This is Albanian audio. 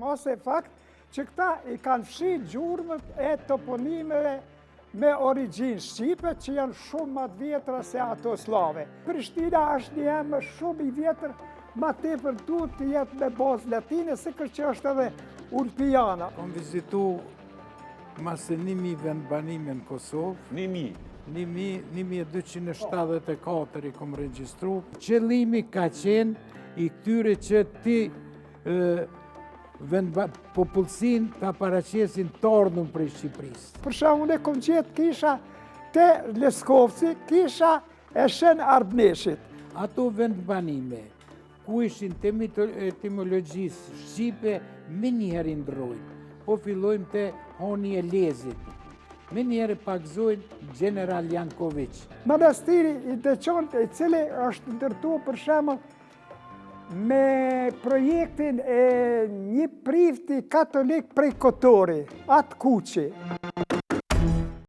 ose fakt që këta i kanë fshi gjurmët e toponimeve me origjinë shqipe që janë shumë më të vjetra se ato slave. Prishtina është një emër shumë i vjetër, ma tepër duhet të jetë me bazë latine, se që është edhe ulpiana. Kam vizitu masë 1000 vendbanime në Kosovë. 1274 i kom regjistru. Qëllimi ka qenë i këtyre që ti popullsin të paraqesin tordhën prej Shqipërisë. Për shembull, ne kom gjetë kisha te Leskovci, kisha e Shen Arbneshit. Ato vendbanime ku ishin të etimologjisë shqipe, me njëherë ndrojnë. Po fillojmë të Honi e Lezit. Me njëherë pakzojnë General Janković. Manastiri i Deçonit, i cili është ndërtuar për shembull me projektin e një prifti katolik prej Kotori, atë Kuqi.